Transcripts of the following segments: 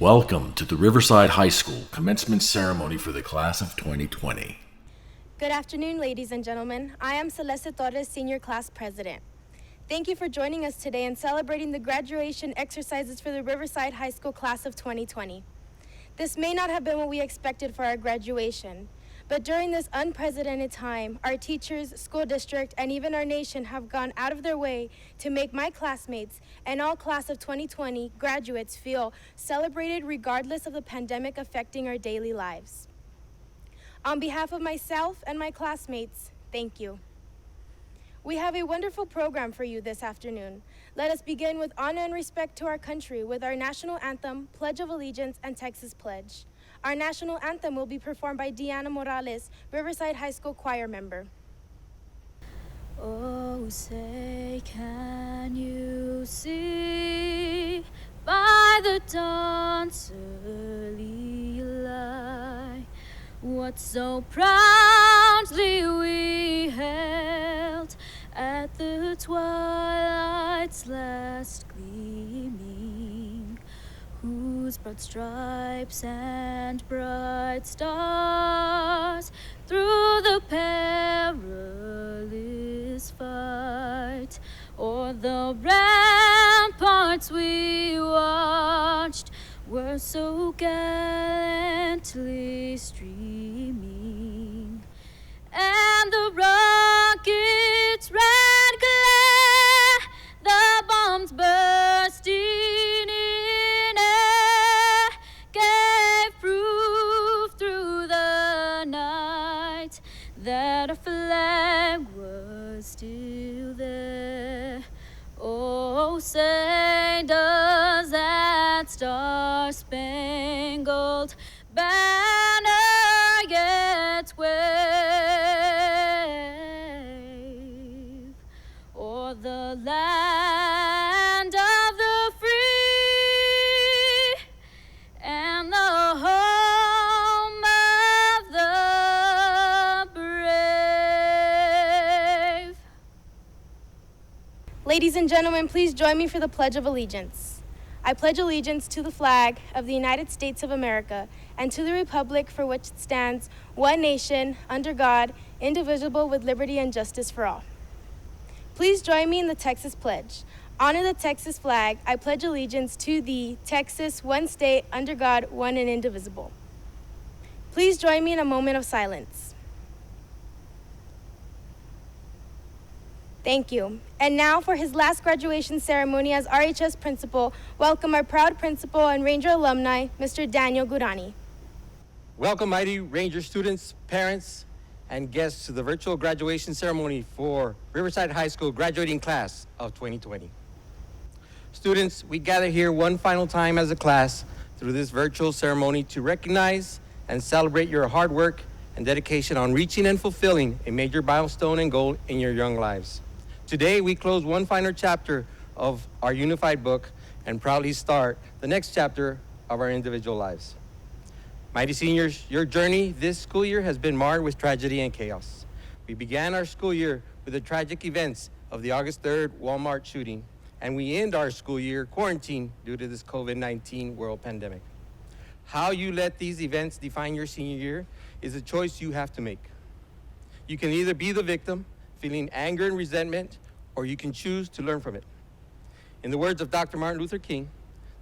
Welcome to the Riverside High School commencement ceremony for the class of 2020. Good afternoon, ladies and gentlemen. I am Salutatorian, Senior Class President. Thank you for joining us today and celebrating the graduation exercises for the Riverside High School class of 2020. This may not have been what we expected for our graduation, but during this unprecedented time, our teachers, school district, and even our nation have gone out of their way to make my classmates and all class of 2020 graduates feel celebrated regardless of the pandemic affecting our daily lives. On behalf of myself and my classmates, thank you. We have a wonderful program for you this afternoon. Let us begin with honor and respect to our country with our national anthem, Pledge of Allegiance, and Texas Pledge. Our national anthem will be performed by Deanna Morales, Riverside High School choir member. Oh, say, can you see by the dawn's early light what so proudly we held at the twilight's last gleaming, whose broad stripes and bright stars through the perilous fight o'er the ramparts we watched were so gallantly streaming, and the rocket's red glare, the bombs bursting in air, gave proof through the night that our flag was still there. Oh, say does that star-spangled banner yet wave o'er the land of the free and the home of the brave? Ladies and gentlemen, please join me for the Pledge of Allegiance. I pledge allegiance to the flag of the United States of America and to the republic for which it stands, one nation, under God, indivisible, with liberty and justice for all. Please join me in the Texas Pledge. Honor the Texas flag. I pledge allegiance to the Texas, one state, under God, one and indivisible. Please join me in a moment of silence. Thank you. And now for his last graduation ceremony as RHS principal, welcome our proud principal and Ranger alumni, Mr. Daniel Gurani. Welcome, mighty Ranger students, parents, and guests to the virtual graduation ceremony for Riverside High School graduating class of 2020. Students, we gather here one final time as a class through this virtual ceremony to recognize and celebrate your hard work and dedication on reaching and fulfilling a major milestone and goal in your young lives. Today, we close one final chapter of our unified book and proudly start the next chapter of our individual lives. Mighty seniors, your journey this school year has been marred with tragedy and chaos. We began our school year with the tragic events of the August 3rd Walmart shooting, and we end our school year quarantined due to this COVID-19 world pandemic. How you let these events define your senior year is a choice you have to make. You can either be the victim, feeling anger and resentment, or you can choose to learn from it. In the words of Dr. Martin Luther King,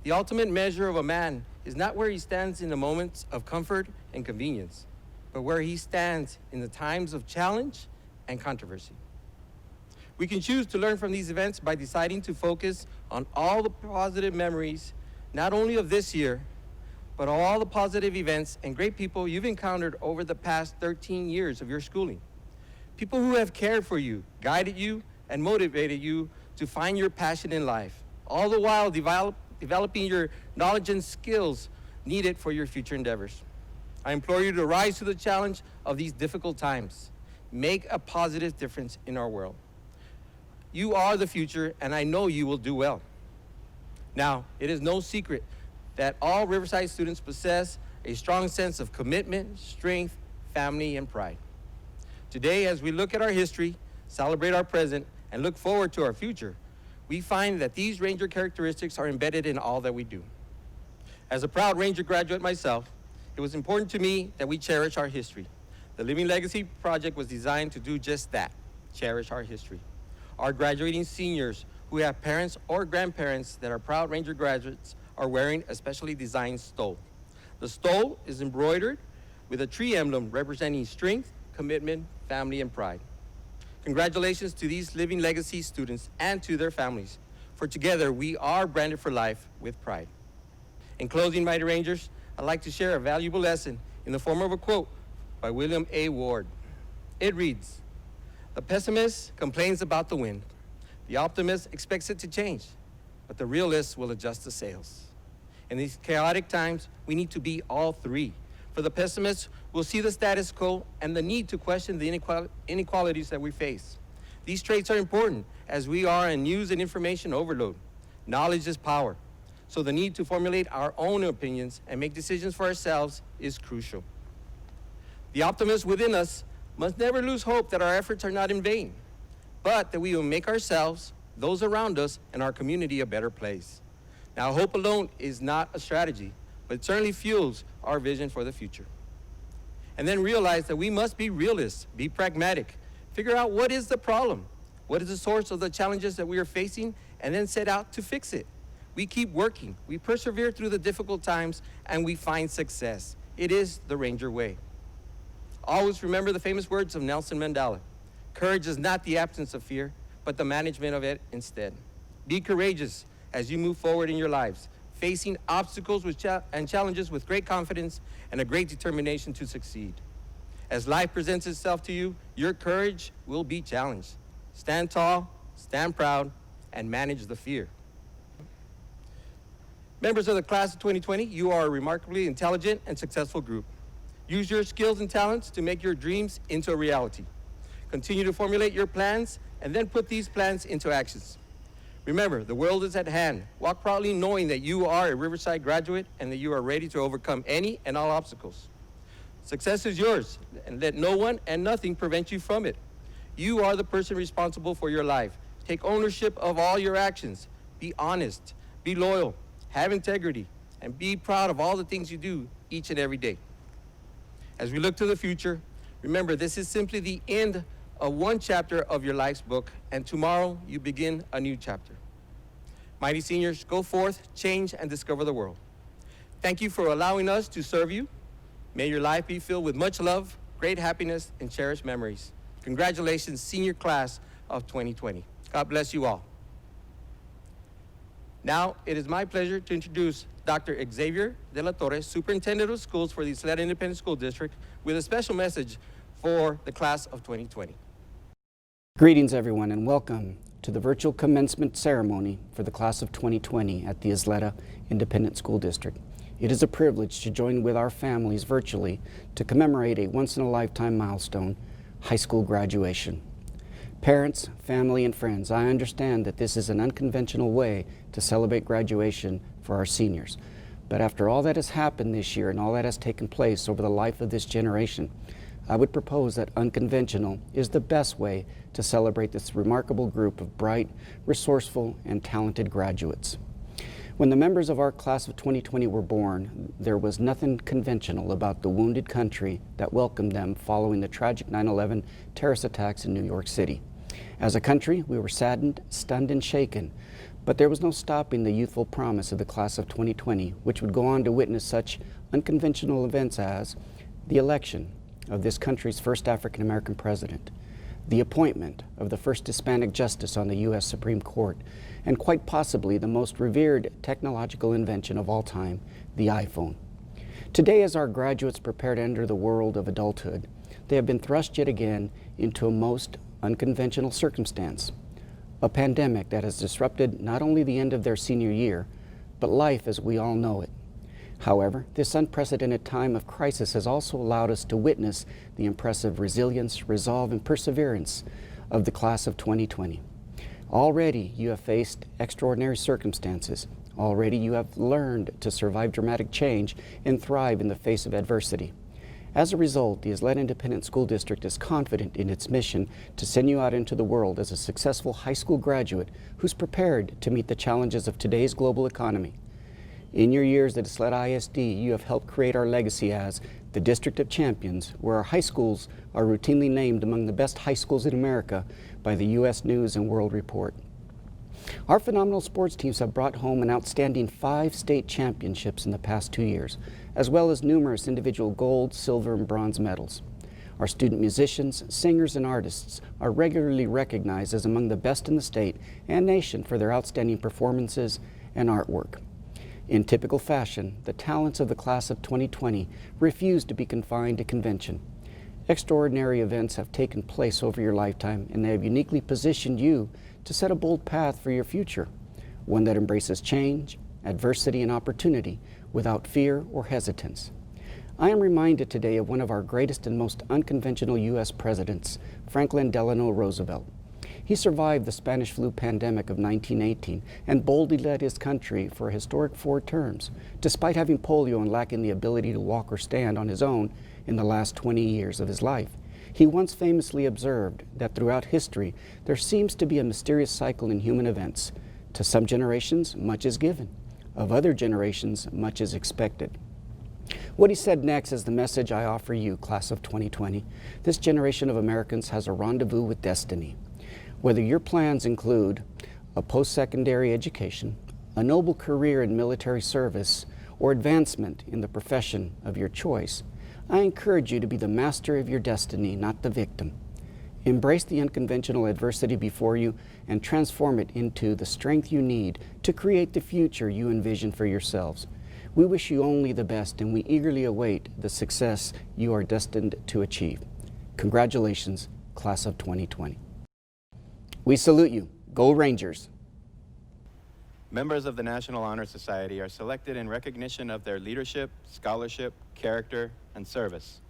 the ultimate measure of a man is not where he stands in the moments of comfort and convenience, but where he stands in the times of challenge and controversy. We can choose to learn from these events by deciding to focus on all the positive memories not only of this year, but of all the positive events and great people you've encountered over the past 13 years of your schooling. People who have cared for you, guided you, and motivated you to find your passion in life, all the while developing your knowledge and skills needed for your future endeavors. I implore you to rise to the challenge of these difficult times. Make a positive difference in our world. You are the future, and I know you will do well. Now, it is no secret that all Riverside students possess a strong sense of commitment, strength, family, and pride. Today, as we look at our history, celebrate our present, and look forward to our future, we find that these Ranger characteristics are embedded in all that we do. As a proud Ranger graduate myself, it was important to me that we cherish our history. The Living Legacy Project was designed to do just that, cherish our history. Our graduating seniors who have parents or grandparents that are proud Ranger graduates are wearing a specially designed stole. The stole is embroidered with a tree emblem representing strength, commitment, family, and pride. Congratulations to these Living Legacy students and to their families, for together we are branded for life with pride. In closing, Mighty Rangers, I'd like to share a valuable lesson in the form of a quote by William A. Ward. It reads, "The pessimist complains about the wind. The optimist expects it to change, but the realist will adjust the sails." In these chaotic times, we need to be all three. For the pessimist, we'll see the status quo and the need to question the inequalities that we face. These traits are important as we are in news and information overload. Knowledge is power, so the need to formulate our own opinions and make decisions for ourselves is crucial. The optimist within us must never lose hope that our efforts are not in vain, but that we will make ourselves, those around us, and our community a better place. Now, hope alone is not a strategy, but it certainly fuels our vision for the future. And then realize that we must be realists, be pragmatic, figure out what is the problem, what is the source of the challenges that we are facing, and then set out to fix it. We keep working, we persevere through the difficult times, and we find success. It is the Ranger way. Always remember the famous words of Nelson Mandela. Courage is not the absence of fear, but the management of it instead. Be courageous as you move forward in your lives, facing obstacles and challenges with great confidence and a great determination to succeed. As life presents itself to you, your courage will be challenged. Stand tall, stand proud, and manage the fear. Members of the class of 2020, you are a remarkably intelligent and successful group. Use your skills and talents to make your dreams into a reality. Continue to formulate your plans and then put these plans into actions. Remember, the world is at hand. Walk proudly knowing that you are a Riverside graduate and that you are ready to overcome any and all obstacles. Success is yours, and let no one and nothing prevent you from it. You are the person responsible for your life. Take ownership of all your actions. Be honest, be loyal, have integrity, and be proud of all the things you do each and every day. As we look to the future, remember this is simply the end of one chapter of your life's book, and tomorrow you begin a new chapter. Mighty seniors, go forth, change, and discover the world. Thank you for allowing us to serve you. May your life be filled with much love, great happiness, and cherished memories. Congratulations, senior class of 2020. God bless you all. Now, it is my pleasure to introduce Dr. Xavier De La Torre, Superintendent of Schools for the Isleta Independent School District, with a special message for the class of 2020. Greetings, everyone, and welcome to the virtual commencement ceremony for the class of 2020 at the Isleta Independent School District. It is a privilege to join with our families virtually to commemorate a once-in-a-lifetime milestone, high school graduation. Parents, family, and friends, I understand that this is an unconventional way to celebrate graduation for our seniors. But after all that has happened this year and all that has taken place over the life of this generation, I would propose that unconventional is the best way to celebrate this remarkable group of bright, resourceful, and talented graduates. When the members of our class of 2020 were born, there was nothing conventional about the wounded country that welcomed them following the tragic 9/11 terrorist attacks in New York City. As a country, we were saddened, stunned, and shaken, but there was no stopping the youthful promise of the class of 2020, which would go on to witness such unconventional events as the election of this country's first African-American president, the appointment of the first Hispanic justice on the U.S. Supreme Court, and quite possibly the most revered technological invention of all time, the iPhone. Today, as our graduates prepare to enter the world of adulthood, they have been thrust yet again into a most unconventional circumstance, a pandemic that has disrupted not only the end of their senior year, but life as we all know it. However, this unprecedented time of crisis has also allowed us to witness the impressive resilience, resolve, and perseverance of the class of 2020. Already you have faced extraordinary circumstances. Already you have learned to survive dramatic change and thrive in the face of adversity. As a result, the Ysleta Independent School District is confident in its mission to send you out into the world as a successful high school graduate who's prepared to meet the challenges of today's global economy. In your years at Ysleta ISD, you have helped create our legacy as the District of Champions, where our high schools are routinely named among the best high schools in America by the U.S. News and World Report. Our phenomenal sports teams have brought home an outstanding 5 state championships in the past 2 years, as well as numerous individual gold, silver, and bronze medals. Our student musicians, singers, and artists are regularly recognized as among the best in the state and nation for their outstanding performances and artwork. In typical fashion, the talents of the class of 2020 refuse to be confined to convention. Extraordinary events have taken place over your lifetime, and they have uniquely positioned you to set a bold path for your future, one that embraces change, adversity, and opportunity without fear or hesitance. I am reminded today of one of our greatest and most unconventional U.S. presidents, Franklin Delano Roosevelt. He survived the Spanish flu pandemic of 1918 and boldly led his country for a historic 4 terms, despite having polio and lacking the ability to walk or stand on his own in the last 20 years of his life. He once famously observed that throughout history, there seems to be a mysterious cycle in human events. To some generations, much is given. Of other generations, much is expected. What he said next is the message I offer you, class of 2020. This generation of Americans has a rendezvous with destiny. Whether your plans include a post-secondary education, a noble career in military service, or advancement in the profession of your choice, I encourage you to be the master of your destiny, not the victim. Embrace the unconventional adversity before you and transform it into the strength you need to create the future you envision for yourselves. We wish you only the best, and we eagerly await the success you are destined to achieve. Congratulations, class of 2020. We salute you. Go Rangers! Members of the National Honor Society are selected in recognition of their leadership, scholarship, character, and service.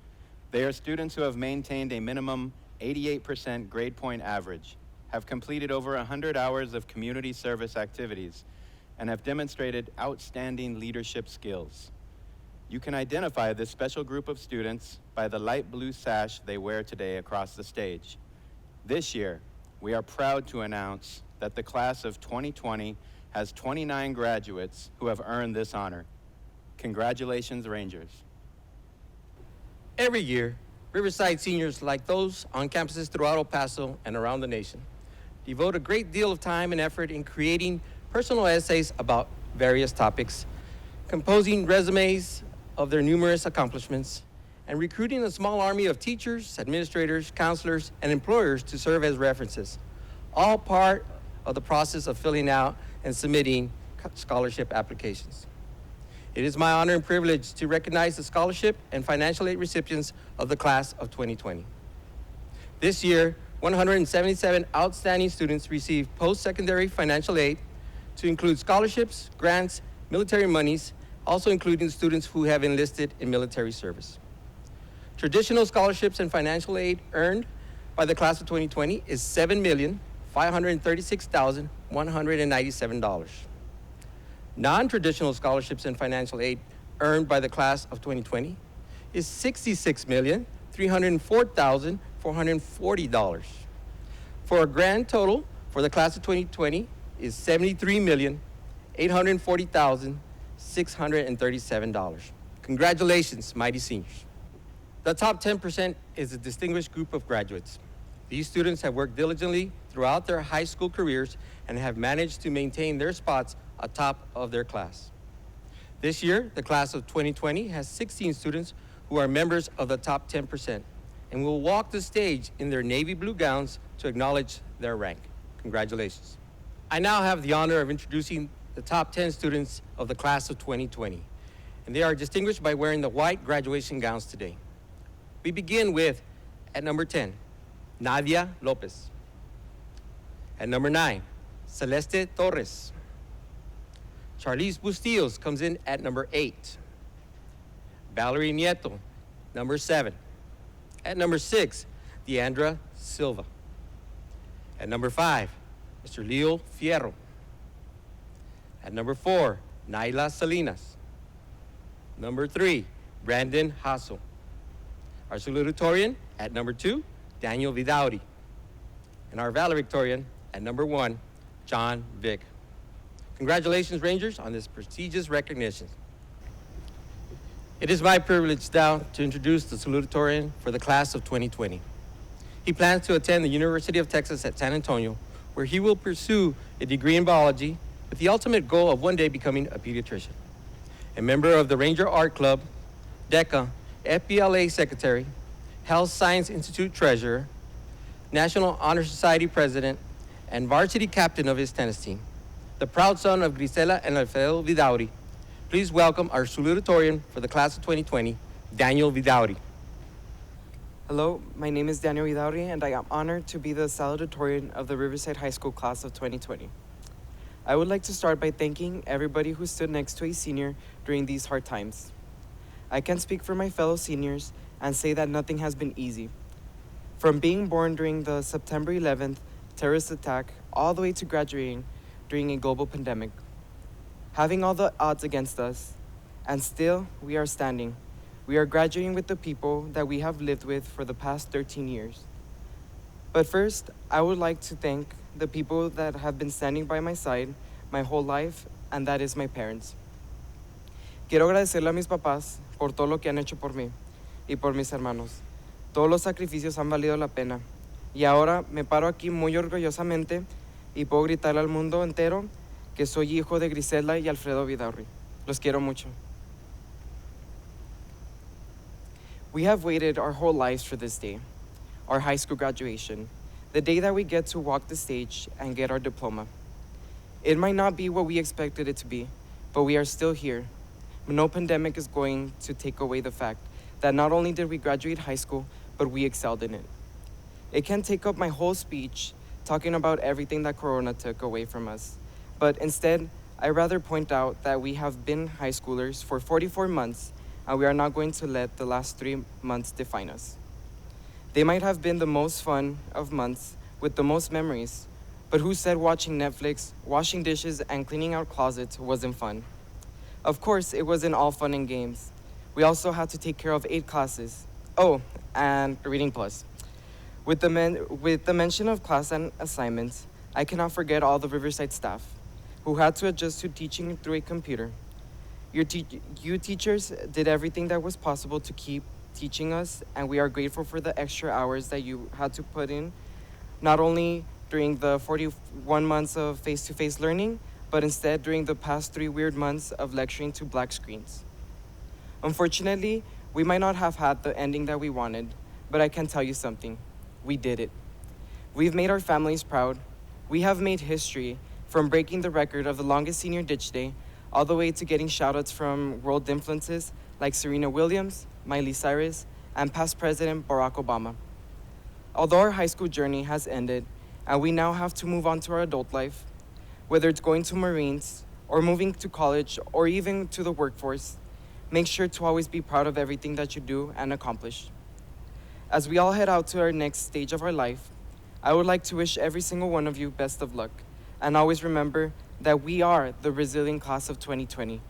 They are students who have maintained a minimum 88% grade point average, have completed over 100 hours of community service activities, and have demonstrated outstanding leadership skills. You can identify this special group of students by the light blue sash they wear today across the stage. This year, we are proud to announce that the class of 2020 has 29 graduates who have earned this honor. Congratulations, Rangers. Every year, Riverside seniors, like those on campuses throughout El Paso and around the nation, devote a great deal of time and effort in creating personal essays about various topics, composing resumes of their numerous accomplishments, and recruiting a small army of teachers, administrators, counselors, and employers to serve as references, all part of the process of filling out and submitting scholarship applications. It is my honor and privilege to recognize the scholarship and financial aid recipients of the class of 2020. This year, 177 outstanding students received post-secondary financial aid to include scholarships, grants, military monies, also including students who have enlisted in military service. Traditional scholarships and financial aid earned by the class of 2020 is $7,536,197. Non-traditional scholarships and financial aid earned by the class of 2020 is $66,304,440. For a grand total for the class of 2020 is $73,840,637. Congratulations, mighty seniors. The top 10% is a distinguished group of graduates. These students have worked diligently throughout their high school careers and have managed to maintain their spots atop of their class. This year, the class of 2020 has 16 students who are members of the top 10%, and will walk the stage in their navy blue gowns to acknowledge their rank. Congratulations. I now have the honor of introducing the top 10 students of the class of 2020, and they are distinguished by wearing the white graduation gowns today. We begin with, at number 10, Nadia Lopez. At number 9, Celeste Torres. Charlize Bustillos comes in at number 8. Valerie Nieto, number 7. At number 6, Deandra Silva. At number 5, Mr. Leo Fierro. At number 4, Naila Salinas. Number 3, Brandon Hassel. Our salutatorian at number 2, Daniel Vidauri. And our valedictorian at number 1, John Vick. Congratulations, Rangers, on this prestigious recognition. It is my privilege now to introduce the salutatorian for the class of 2020. He plans to attend the University of Texas at San Antonio, where he will pursue a degree in biology with the ultimate goal of one day becoming a pediatrician. A member of the Ranger Art Club, DECA, FBLA Secretary, Health Science Institute Treasurer, National Honor Society President, and varsity captain of his tennis team, the proud son of Grisela and Alfredo Vidauri. Please welcome our salutatorian for the class of 2020, Daniel Vidauri. Hello, my name is Daniel Vidauri, and I am honored to be the salutatorian of the Riverside High School class of 2020. I would like to start by thanking everybody who stood next to a senior during these hard times. I can speak for my fellow seniors and say that nothing has been easy. From being born during the September 11th terrorist attack all the way to graduating during a global pandemic. Having all the odds against us, and still we are standing. We are graduating with the people that we have lived with for the past 13 years. But first, I would like to thank the people that have been standing by my side my whole life, and that is my parents. Quiero agradecerle a mis papás por todo lo que han hecho por mí y por mis hermanos. Todos los sacrificios han valido la pena. Y ahora me paro aquí muy orgullosamente y puedo gritarle al mundo entero que soy hijo de Grisela y Alfredo Vidauri. Los quiero mucho. We have waited our whole lives for this day, our high school graduation, the day that we get to walk the stage and get our diploma. It might not be what we expected it to be, but we are still here. No pandemic is going to take away the fact that not only did we graduate high school, but we excelled in it. It can take up my whole speech talking about everything that Corona took away from us, but instead, I rather point out that we have been high schoolers for 44 months, and we are not going to let the last 3 months define us. They might have been the most fun of months with the most memories, but who said watching Netflix, washing dishes, and cleaning out closets wasn't fun? Of course, it wasn't all fun and games. We also had to take care of 8 classes. Oh, and Reading Plus. With the mention of class and assignments, I cannot forget all the Riverside staff who had to adjust to teaching through a computer. You teachers did everything that was possible to keep teaching us, and we are grateful for the extra hours that you had to put in, not only during the 41 months of face-to-face learning, but instead during the past 3 weird months of lecturing to black screens. Unfortunately, we might not have had the ending that we wanted, but I can tell you something. We did it. We've made our families proud. We have made history, from breaking the record of the longest senior ditch day, all the way to getting shoutouts from world influences like Serena Williams, Miley Cyrus, and past President Barack Obama. Although our high school journey has ended, and we now have to move on to our adult life, whether it's going to Marines, or moving to college, or even to the workforce, make sure to always be proud of everything that you do and accomplish. As we all head out to our next stage of our life, I would like to wish every single one of you best of luck, and always remember that we are the resilient class of 2020,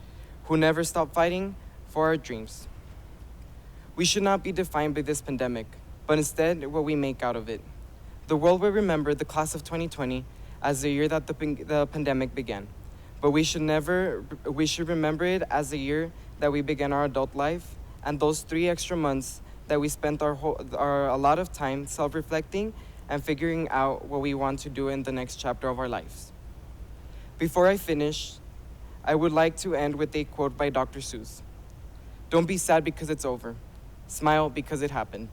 who never stop fighting for our dreams. We should not be defined by this pandemic, but instead what we make out of it. The world will remember the class of 2020 as the year that the pandemic began, but we should remember it as the year that we began our adult life, and those 3 extra months that we spent a lot of time self-reflecting and figuring out what we want to do in the next chapter of our lives. Before I finish, I would like to end with a quote by Dr. Seuss. Don't be sad because it's over. Smile because it happened.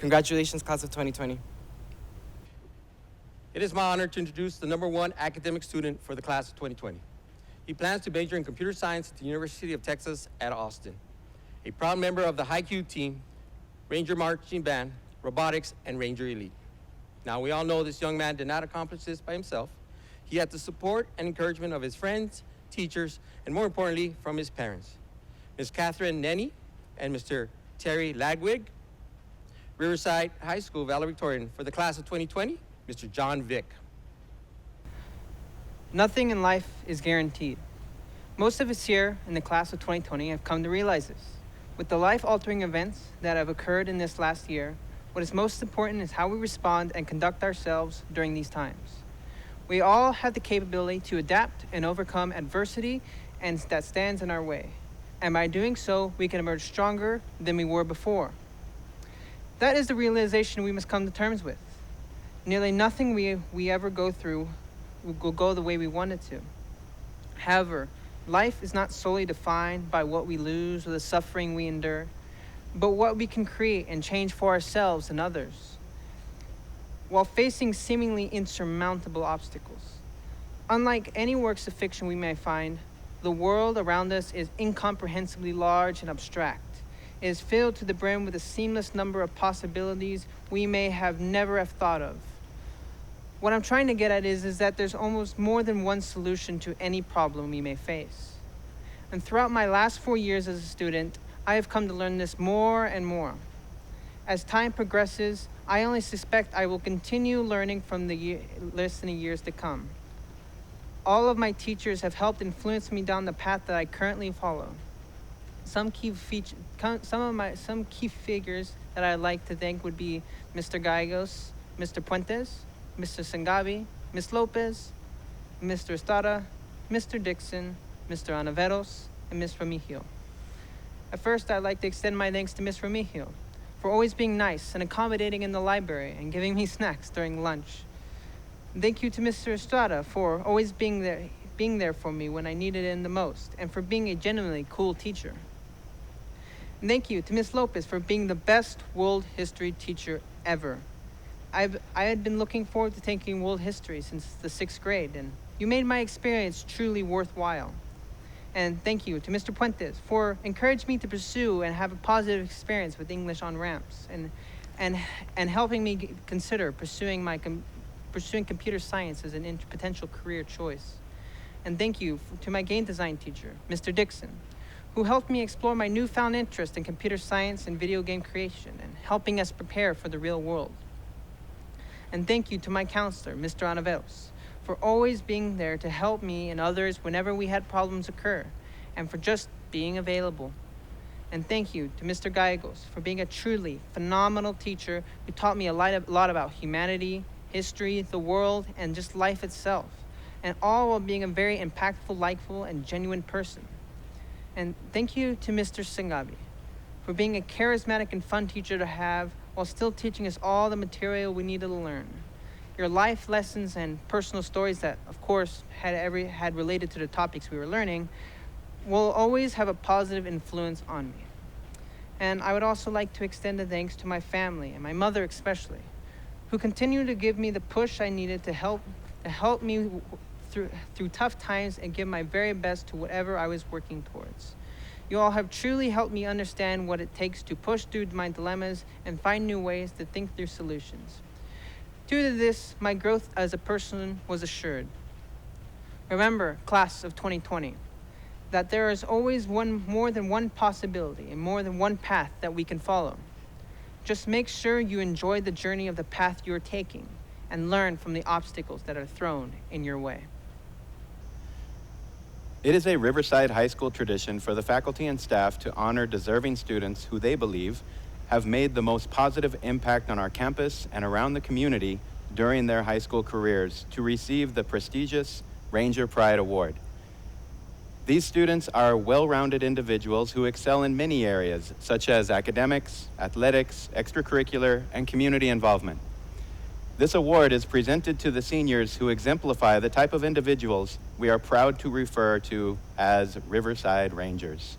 Congratulations, class of 2020. It is my honor to introduce the #1 academic student for the class of 2020. He plans to major in computer science at the University of Texas at Austin. A proud member of the High Q team, Ranger Marching Band, Robotics, and Ranger Elite. Now, we all know this young man did not accomplish this by himself. He had the support and encouragement of his friends, teachers, and more importantly, from his parents. Ms. Catherine Nenny and Mr. Terry Lagwig. Riverside High School Valedictorian for the class of 2020, Mr. John Vick. Nothing in life is guaranteed. Most of us here in the class of 2020 have come to realize this. With the life-altering events that have occurred in this last year, what is most important is how we respond and conduct ourselves during these times. We all have the capability to adapt and overcome adversity and that stands in our way. And by doing so, we can emerge stronger than we were before. That is the realization we must come to terms with. Nearly nothing we ever go through will go the way we want it to. However, life is not solely defined by what we lose or the suffering we endure, but what we can create and change for ourselves and others, while facing seemingly insurmountable obstacles. Unlike any works of fiction we may find, the world around us is incomprehensibly large and abstract. It is filled to the brim with a seamless number of possibilities we may have never have thought of. What I'm trying to get at is that there's almost more than one solution to any problem we may face. And throughout my last 4 years as a student, I have come to learn this more and more. As time progresses, I only suspect I will continue learning from the listening years to come. All of my teachers have helped influence me down the path that I currently follow. Some key figures that I'd like to thank would be Mr. Gallegos, Mr. Puentes, Mr. Sangabi, Ms. Lopez, Mr. Estrada, Mr. Dixon, Mr. Anaveros, and Ms. Remigio. At first, I'd like to extend my thanks to Ms. Remigio for always being nice and accommodating in the library and giving me snacks during lunch. Thank you to Mr. Estrada for always being there for me when I needed it the most, and for being a genuinely cool teacher. And thank you to Ms. Lopez for being the best world history teacher ever. I had been looking forward to taking world history since the 6th grade, and you made my experience truly worthwhile. And thank you to Mr. Puentes for encouraging me to pursue and have a positive experience with English on ramps, and helping me consider pursuing computer science as a potential career choice. And thank you to my game design teacher, Mr. Dixon, who helped me explore my newfound interest in computer science and video game creation, and helping us prepare for the real world. And thank you to my counselor, Mr. Anaveros, for always being there to help me and others whenever we had problems occur, and for just being available. And thank you to Mr. Gallegos for being a truly phenomenal teacher who taught me a lot about humanity, history, the world, and just life itself, and all while being a very impactful, likable, and genuine person. And thank you to Mr. Sangabi for being a charismatic and fun teacher to have while still teaching us all the material we needed to learn. Your life lessons and personal stories that, of course, had related to the topics we were learning will always have a positive influence on me. And I would also like to extend a thanks to my family, and my mother especially, who continue to give me the push I needed to help me through tough times and give my very best to whatever I was working towards. You all have truly helped me understand what it takes to push through my dilemmas and find new ways to think through solutions. Due to this, my growth as a person was assured. Remember, class of 2020, that there is always more than one possibility and more than one path that we can follow. Just make sure you enjoy the journey of the path you're taking and learn from the obstacles that are thrown in your way. It is a Riverside High School tradition for the faculty and staff to honor deserving students who they believe have made the most positive impact on our campus and around the community during their high school careers to receive the prestigious Ranger Pride Award. These students are well-rounded individuals who excel in many areas, such as academics, athletics, extracurricular, and community involvement. This award is presented to the seniors who exemplify the type of individuals we are proud to refer to as Riverside Rangers.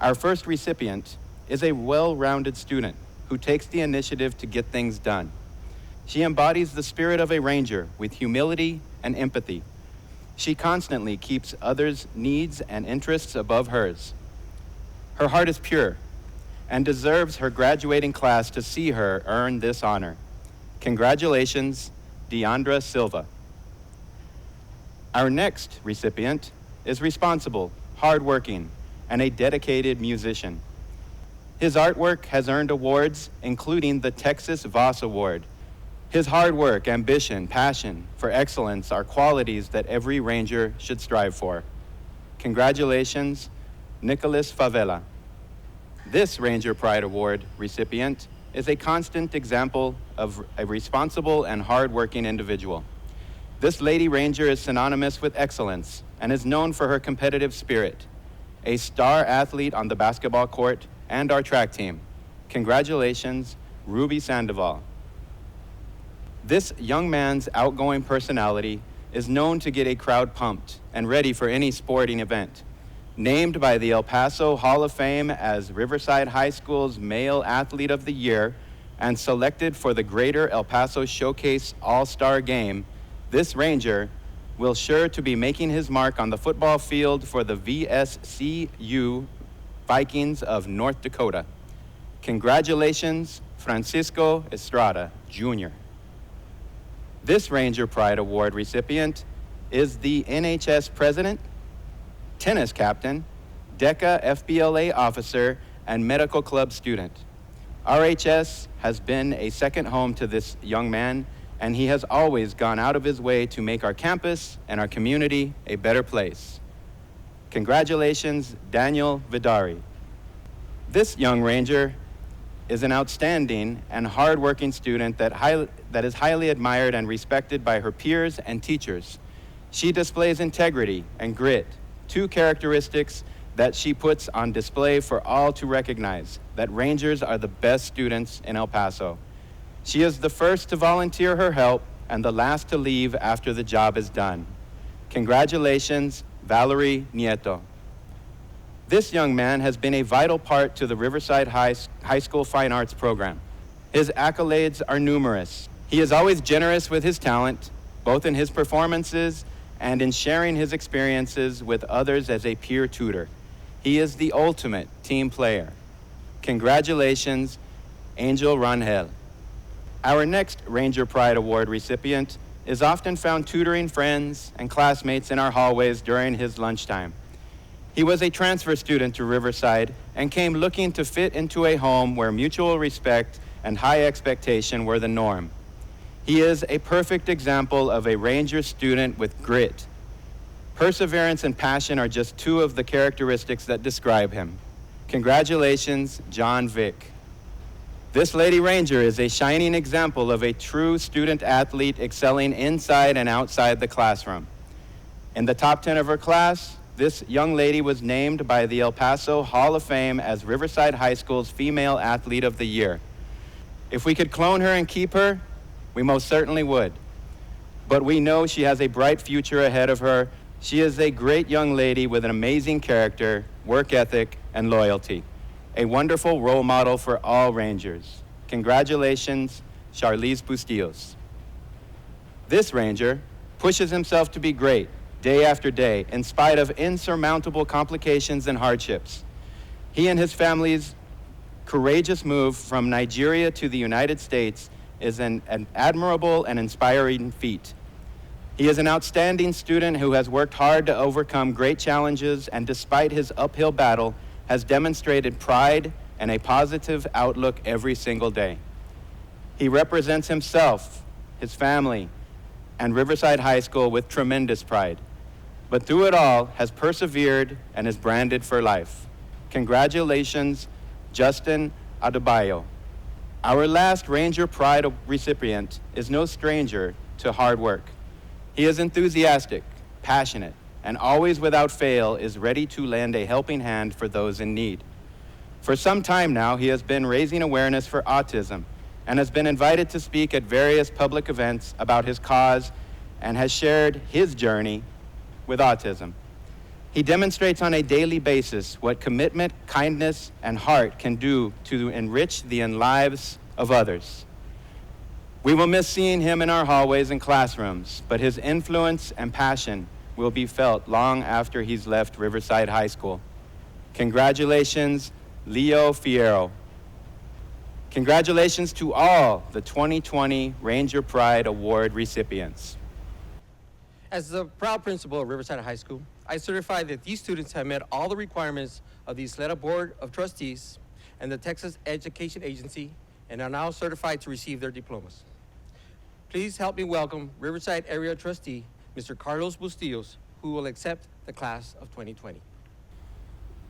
Our first recipient is a well-rounded student who takes the initiative to get things done. She embodies the spirit of a ranger with humility and empathy. She constantly keeps others' needs and interests above hers. Her heart is pure and deserves her graduating class to see her earn this honor. Congratulations, Deandra Silva. Our next recipient is responsible, hardworking, and a dedicated musician. His artwork has earned awards, including the Texas Voss Award. His hard work, ambition, passion for excellence are qualities that every ranger should strive for. Congratulations, Nicholas Favela. This Ranger Pride Award recipient is a constant example of a responsible and hard-working individual. This Lady Ranger is synonymous with excellence and is known for her competitive spirit, a star athlete on the basketball court and our track team. Congratulations, Ruby Sandoval. This young man's outgoing personality is known to get a crowd pumped and ready for any sporting event. Named by the El Paso Hall of Fame as Riverside High School's Male Athlete of the Year and selected for the Greater El Paso Showcase All-Star Game, this Ranger will sure to be making his mark on the football field for the VSCU Vikings of North Dakota. Congratulations, Francisco Estrada, Jr. This Ranger Pride Award recipient is the NHS President, tennis captain, DECA FBLA officer, and medical club student. RHS has been a second home to this young man, and he has always gone out of his way to make our campus and our community a better place. Congratulations, Daniel Vidari. This young Ranger is an outstanding and hardworking student that is highly admired and respected by her peers and teachers. She displays integrity and grit, two characteristics that she puts on display for all to recognize, that Rangers are the best students in El Paso. She is the first to volunteer her help and the last to leave after the job is done. Congratulations, Valerie Nieto. This young man has been a vital part to the Riverside High School Fine Arts program. His accolades are numerous. He is always generous with his talent, both in his performances and in sharing his experiences with others as a peer tutor. He is the ultimate team player. Congratulations, Angel Rangel. Our next Ranger Pride Award recipient is often found tutoring friends and classmates in our hallways during his lunchtime. He was a transfer student to Riverside and came looking to fit into a home where mutual respect and high expectation were the norm. He is a perfect example of a Ranger student with grit. Perseverance and passion are just two of the characteristics that describe him. Congratulations, John Vick. This Lady Ranger is a shining example of a true student athlete excelling inside and outside the classroom. In the top 10 of her class, this young lady was named by the El Paso Hall of Fame as Riverside High School's Female Athlete of the Year. If we could clone her and keep her, we most certainly would. But we know she has a bright future ahead of her. She is a great young lady with an amazing character, work ethic, and loyalty. A wonderful role model for all Rangers. Congratulations, Charlize Bustillos. This Ranger pushes himself to be great day after day in spite of insurmountable complications and hardships. He and his family's courageous move from Nigeria to the United States is an admirable and inspiring feat. He is an outstanding student who has worked hard to overcome great challenges and despite his uphill battle, has demonstrated pride and a positive outlook every single day. He represents himself, his family, and Riverside High School with tremendous pride, but through it all has persevered and is branded for life. Congratulations, Justin Adebayo. Our last Ranger Pride recipient is no stranger to hard work. He is enthusiastic, passionate, and always without fail is ready to lend a helping hand for those in need. For some time now, he has been raising awareness for autism and has been invited to speak at various public events about his cause and has shared his journey with autism. He demonstrates on a daily basis what commitment, kindness, and heart can do to enrich the lives of others. We will miss seeing him in our hallways and classrooms, but his influence and passion will be felt long after he's left Riverside High School. Congratulations, Leo Fierro. Congratulations to all the 2020 Ranger Pride Award recipients. As the proud principal of Riverside High School, I certify that these students have met all the requirements of the Isleta Board of Trustees and the Texas Education Agency and are now certified to receive their diplomas. Please help me welcome Riverside Area Trustee, Mr. Carlos Bustillos, who will accept the class of 2020.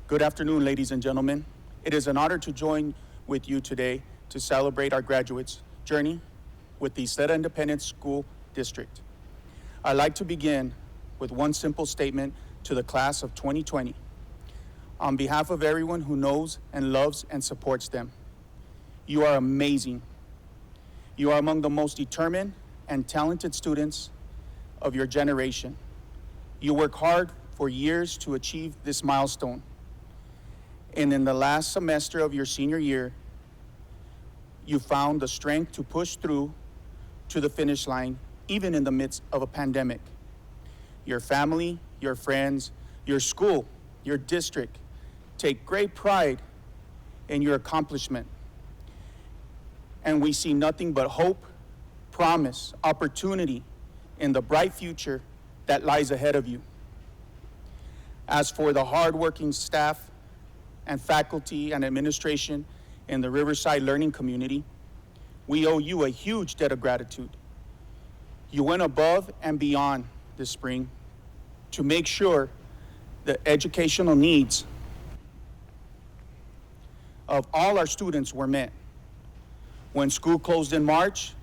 Good afternoon, ladies and gentlemen. It is an honor to join with you today to celebrate our graduates' journey with the Isleta Independent School District. I'd like to begin with one simple statement to the class of 2020. On behalf of everyone who knows and loves and supports them, you are amazing. You are among the most determined and talented students of your generation. You work hard for years to achieve this milestone. And in the last semester of your senior year, you found the strength to push through to the finish line, even in the midst of a pandemic. Your family, your friends, your school, your district take great pride in your accomplishment. And we see nothing but hope, promise, opportunity in the bright future that lies ahead of you. As for the hardworking staff and faculty and administration in the Riverside learning community, we owe you a huge debt of gratitude. You went above and beyond this spring to make sure the educational needs of all our students were met. When school closed in March,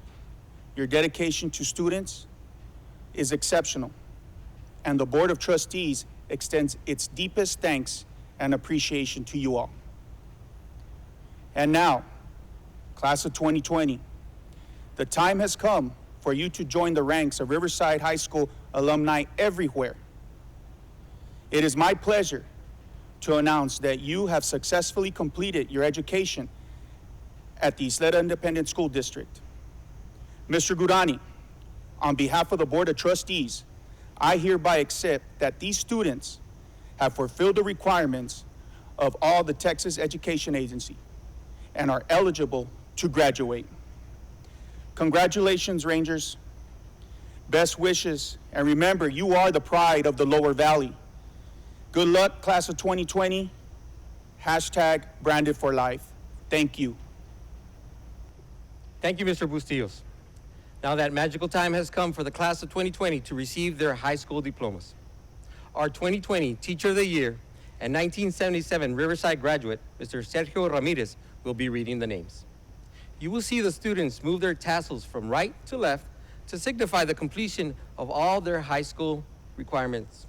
your dedication to students is exceptional, and the Board of Trustees extends its deepest thanks and appreciation to you all. And now, class of 2020, the time has come for you to join the ranks of Riverside High School alumni everywhere. It is my pleasure to announce that you have successfully completed your education at the Isleta Independent School District. Mr. Gurani, on behalf of the Board of Trustees, I hereby accept that these students have fulfilled the requirements of all the Texas Education Agency and are eligible to graduate. Congratulations, Rangers. Best wishes, and remember, you are the pride of the Lower Valley. Good luck, class of 2020. Hashtag branded for life. Thank you. Thank you, Mr. Bustillos. Now that magical time has come for the class of 2020 to receive their high school diplomas. Our 2020 Teacher of the Year and 1977 Riverside graduate, Mr. Sergio Ramirez, will be reading the names. You will see the students move their tassels from right to left to signify the completion of all their high school requirements.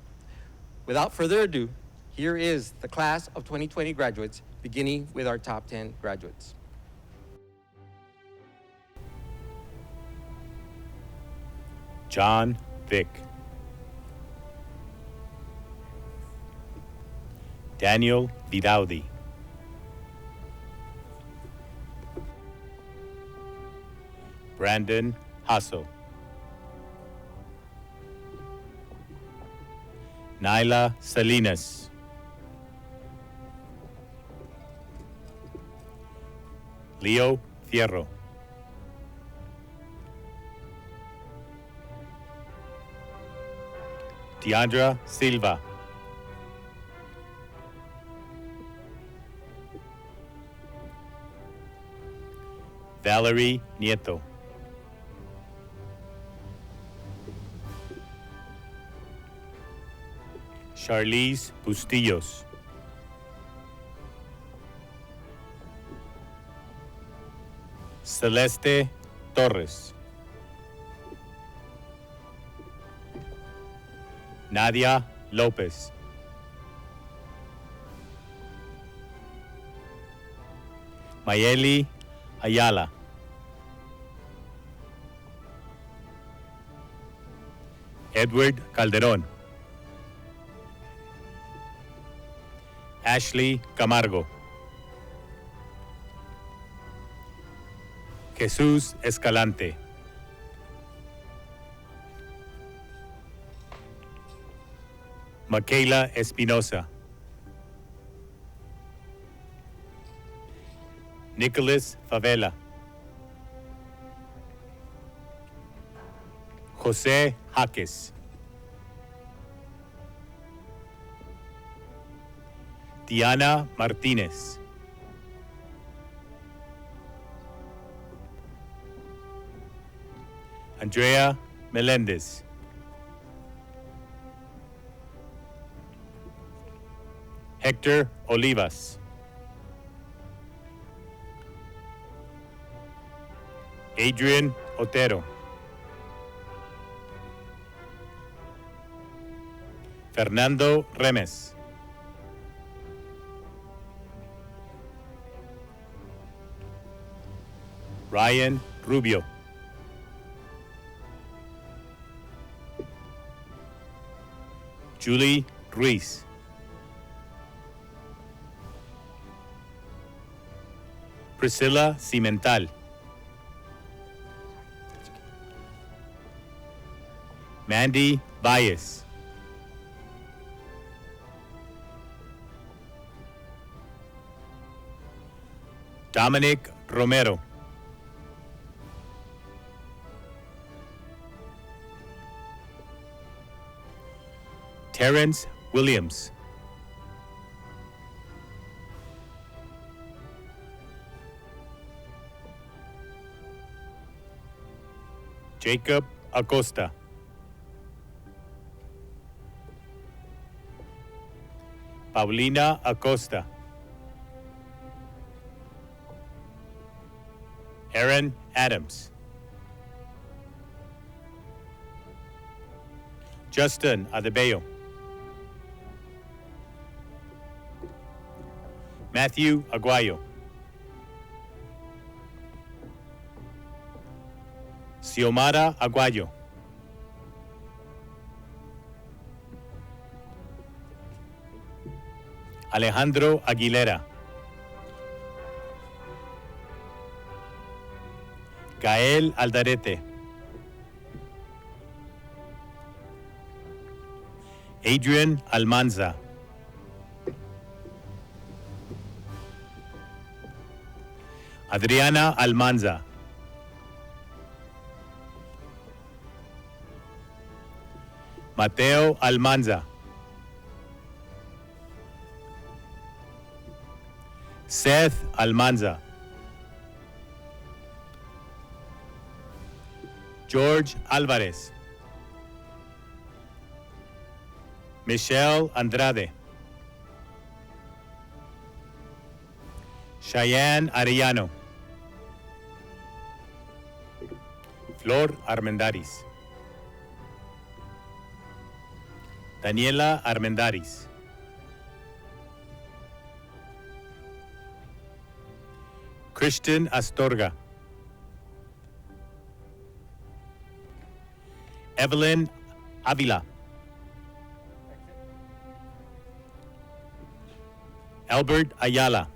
Without further ado, here is the class of 2020 graduates, beginning with our top 10 graduates. John Vick, Daniel Vidaudi, Brandon Hasso, Naila Salinas, Leo Fierro, Deandra Silva, Valerie Nieto, Charlize Bustillos, Celeste Torres, Nadia Lopez, Mayeli Ayala, Edward Calderon, Ashley Camargo. Jesús Escalante. Michaela Espinosa. Nicholas Favela. José Jaques. Diana Martínez. Andrea Melendez. Hector Olivas. Adrian Otero. Fernando Remes. Ryan Rubio. Julie Ruiz. Priscilla Cimental. Mandy Baez. Dominic Romero. Terrence Williams. Jacob Acosta. Paulina Acosta. Aaron Adams. Justin Adebayo. Matthew Aguayo. Xiomara Aguayo. Alejandro Aguilera. Gael Aldarete. Adrian Almanza. Adriana Almanza. Mateo Almanza. Seth Almanza. George Alvarez. Michelle Andrade. Cheyenne Arellano. Flor Armendaris. Daniela Armendaris. Christian Astorga. Evelyn Avila. Albert Ayala.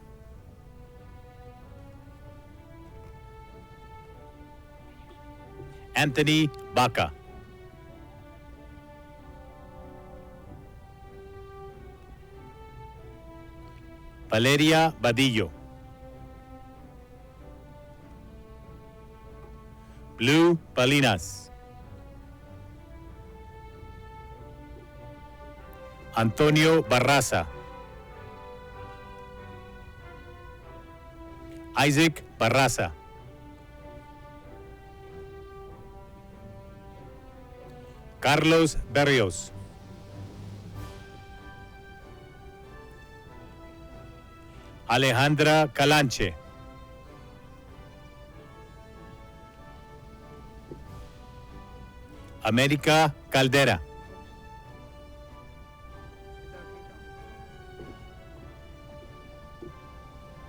Anthony Baca. Valeria Badillo. Blue Palinas. Antonio Barraza. Isaac Barraza. Carlos Berrios. Alejandra Calanche. América Caldera.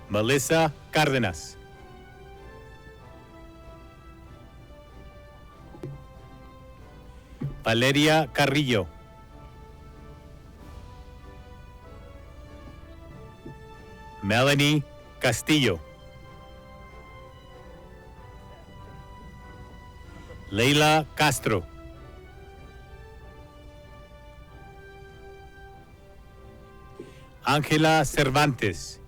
Melissa Cárdenas. Valeria Carrillo. Melanie Castillo. Leila Castro. Ángela Cervantes.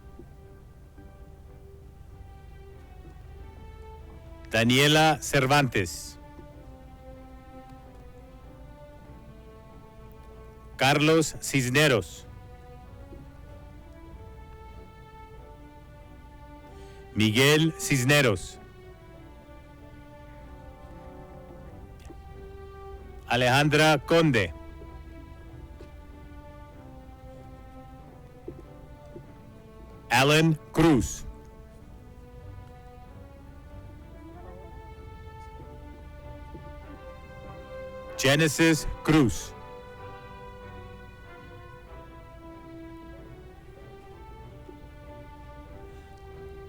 Daniela Cervantes. Carlos Cisneros. Miguel Cisneros. Alejandra Conde. Alan Cruz. Genesis Cruz.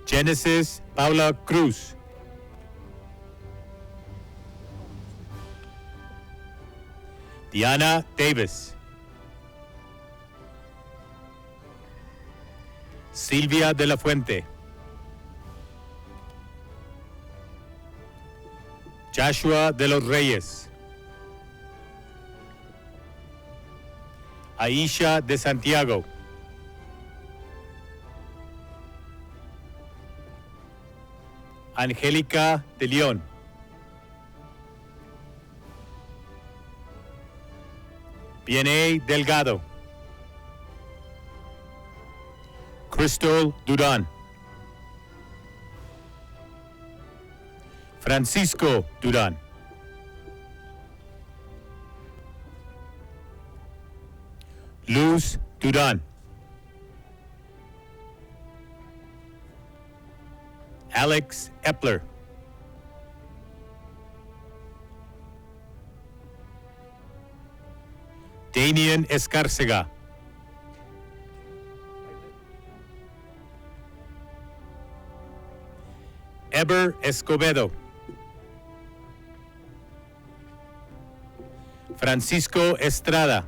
Genesis Paula Cruz. Diana Davis. Silvia de la Fuente. Joshua de los Reyes. Aisha de Santiago. Angélica de León. Vianey Delgado. Crystal Durán. Francisco Durán. Luz Durán. Alex Epler. Damian Escárcega. Eber Escobedo. Francisco Estrada.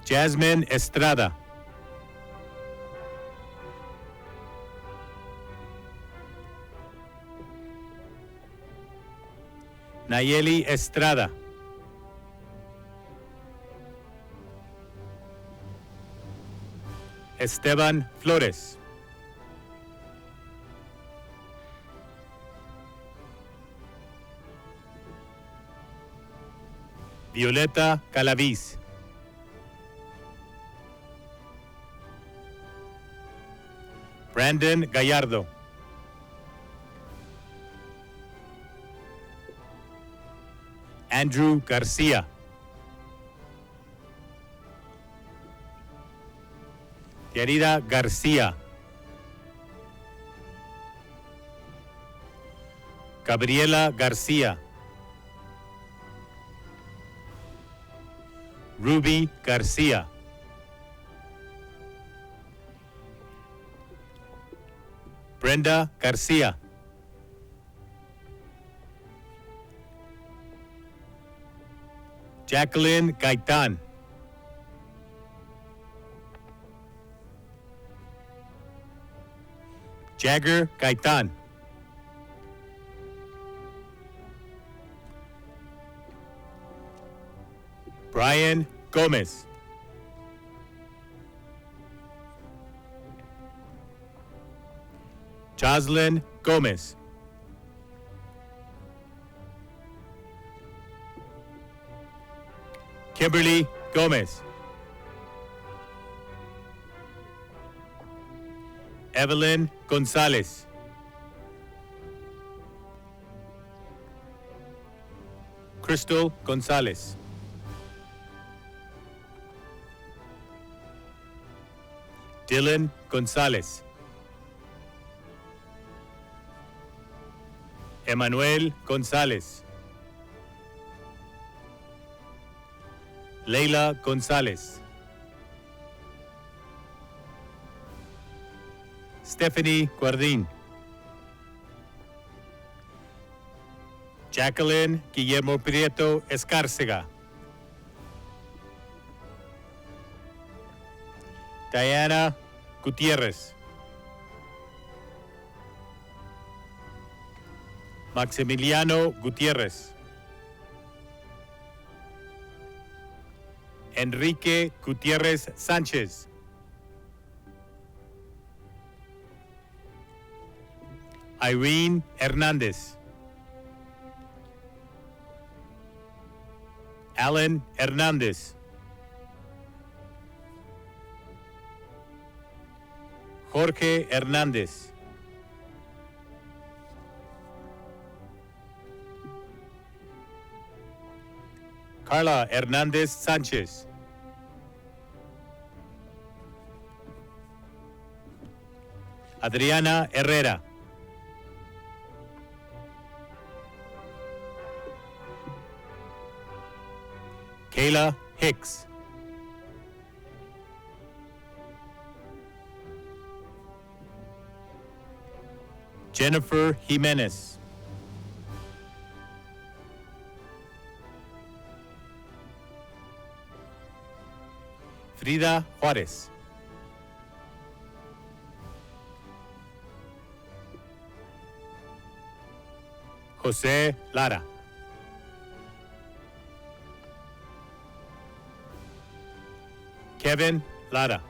Jasmine Estrada. Nayeli Estrada. Esteban Flores. Violeta Calaviz. Brandon Gallardo. Andrew Garcia. Querida García. Gabriela García. Ruby García. Brenda García. Jacqueline Gaitán. Jagger Gaitán. Brian Gomez. Jocelyn Gomez. Kimberly Gomez. Evelyn Gonzalez. Crystal Gonzalez. Dylan Gonzalez. Emanuel González. Leila González. Stephanie Guardín. Jacqueline Guillermo Prieto Escárcega. Diana Gutierrez. Maximiliano Gutierrez. Enrique Gutierrez Sánchez. Irene Hernández. Alan Hernández. Jorge Hernández. Carla Hernández Sánchez. Adriana Herrera. Kayla Hicks. Jennifer Jimenez. Frida Juárez. José Lara. Kevin Lara.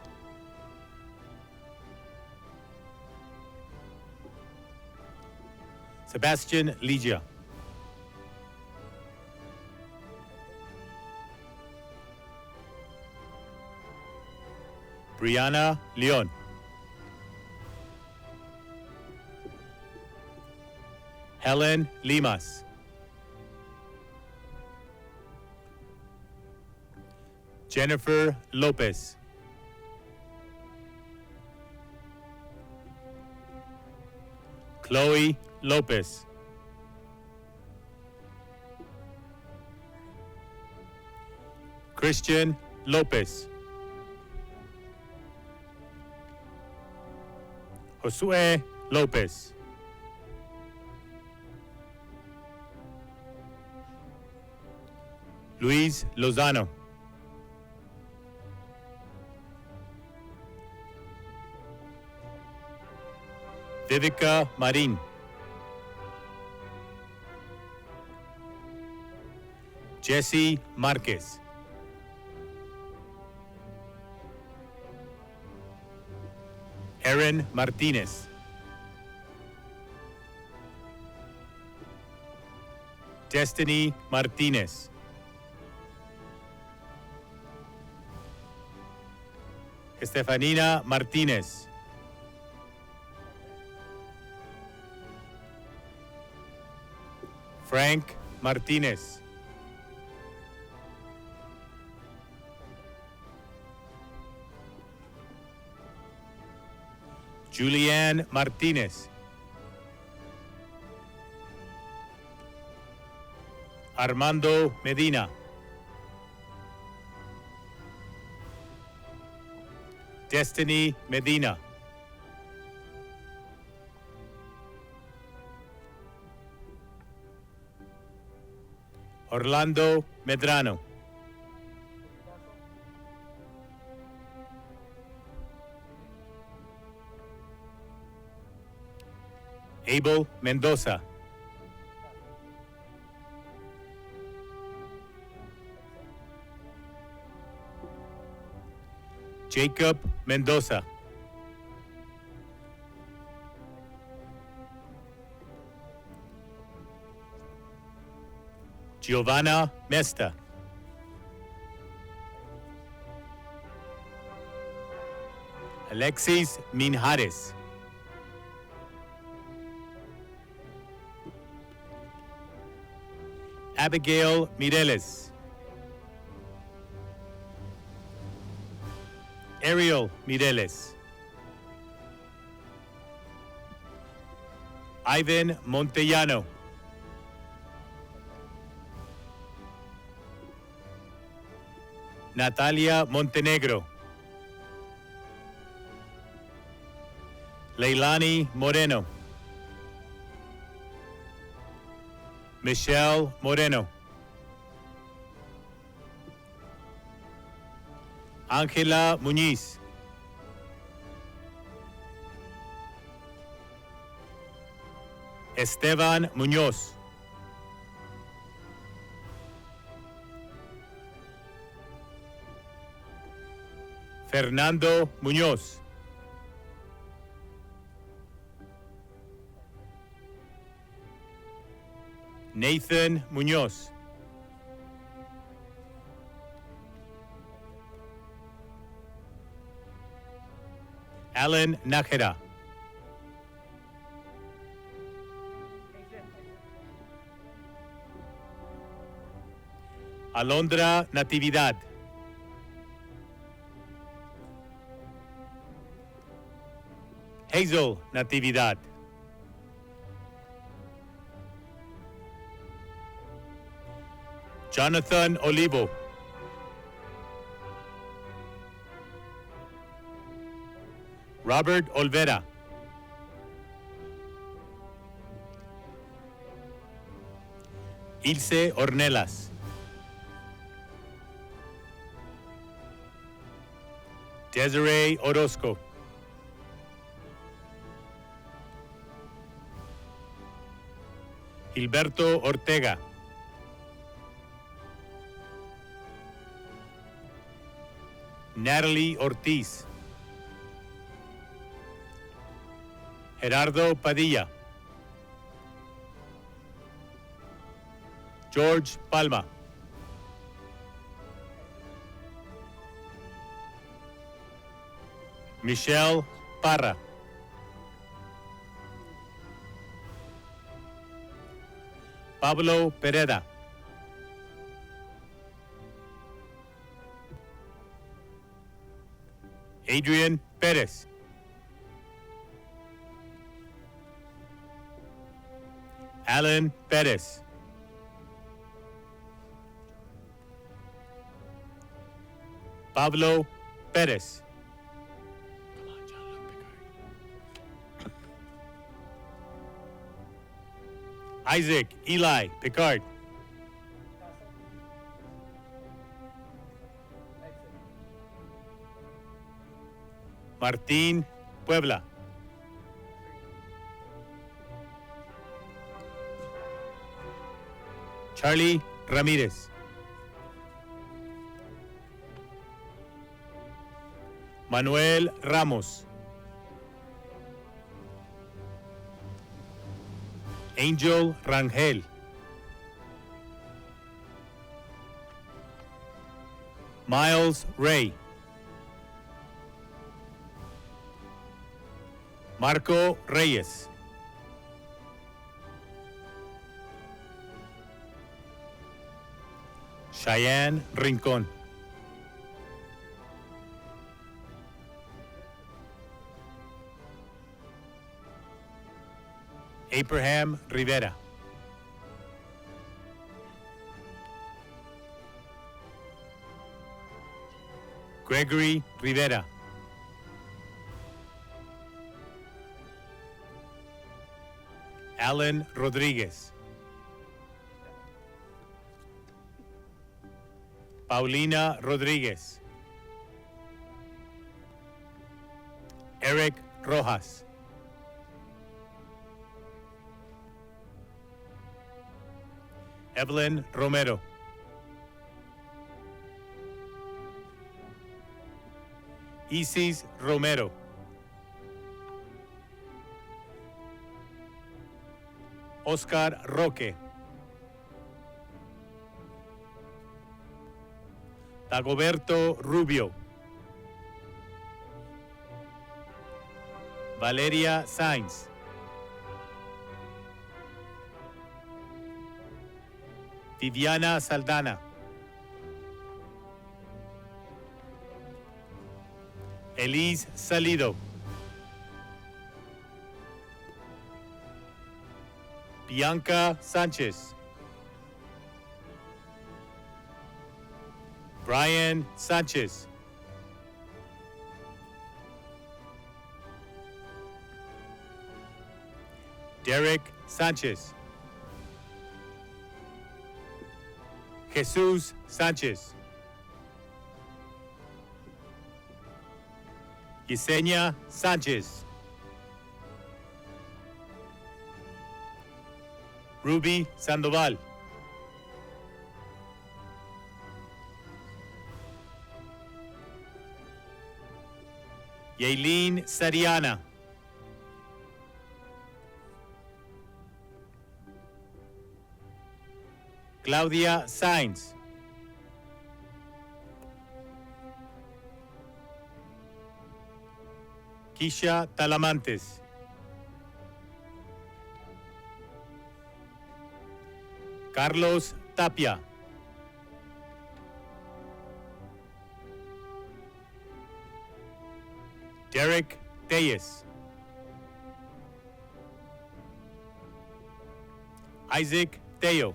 Sebastian Ligia. Brianna Leon. Helen Limas. Jennifer Lopez. Chloe Lopez. Christian Lopez. Josue Lopez. Luis Lozano. Vivica Marin. Jesse Marquez. Erin Martinez. Destiny Martinez. Estefanina Martinez. Frank Martinez. Julianne Martinez. Armando Medina. Destiny Medina. Orlando Medrano. Abel Mendoza. Jacob Mendoza. Giovanna Mesta. Alexis Minjares. Abigail Mireles. Ariel Mireles. Ivan Montellano. Natalia Montenegro. Leilani Moreno. Michelle Moreno. Ángela Muñiz. Esteban Muñoz. Fernando Muñoz. Nathan Muñoz. Alan Nájera. Alondra Natividad. Hazel Natividad. Jonathan Olivo. Robert Olvera. Ilse Ornelas. Desiree Orozco. Gilberto Ortega. Natalie Ortiz. Gerardo Padilla. George Palma. Michelle Parra. Pablo Pereda. Adrian Perez. Alan Perez. Pablo Perez. Isaac Eli Picard. Martín Puebla. Charlie Ramírez. Manuel Ramos. Angel Rangel. Miles Ray. Marco Reyes. Cheyenne Rincón. Abraham Rivera. Gregory Rivera. Alan Rodriguez. Paulina Rodriguez. Eric Rojas. Evelyn Romero. Isis Romero. Oscar Roque. Dagoberto Rubio. Valeria Sainz. Viviana Saldana. Elise Salido. Bianca Sánchez. Brian Sánchez. Derek Sánchez. Jesús Sánchez. Yesenia Sánchez. Ruby Sandoval. Yailin Sariana. Claudia Sainz. Kisha Talamantes. Carlos Tapia. Derek Teyes. Isaac Teo.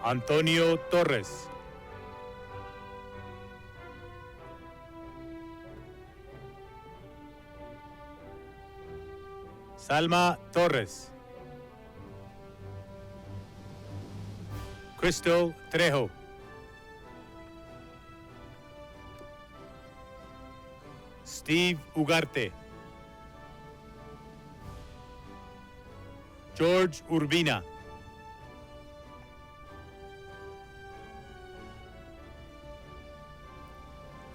Antonio Torres. Salma Torres. Crystal Trejo. Steve Ugarte. George Urbina.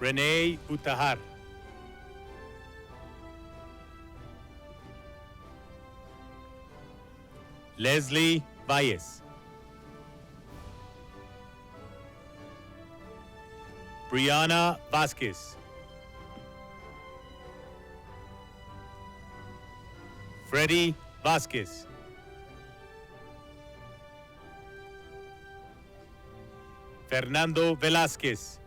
Renee Utahar. Leslie Valles. Brianna Vasquez. Freddie Vasquez. Fernando Velázquez.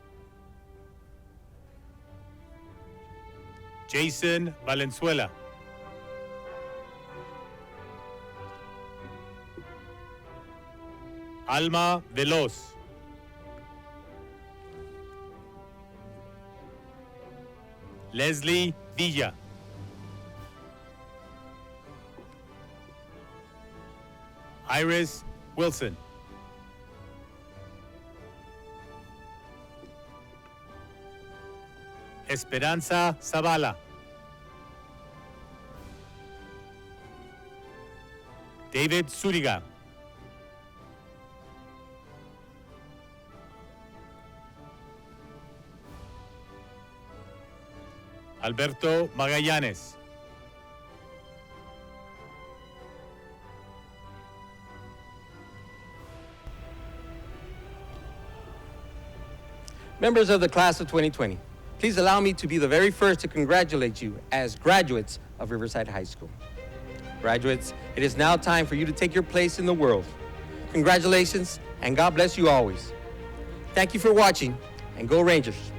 Jason Valenzuela. Alma Veloz. Leslie Villa. Iris Wilson. Esperanza Zavala. David Zúñiga. Alberto Magallanes. Members of the class of 2020, please allow me to be the very first to congratulate you as graduates of Riverside High School. Graduates, it is now time for you to take your place in the world. Congratulations, and God bless you always. Thank you for watching, and go Rangers.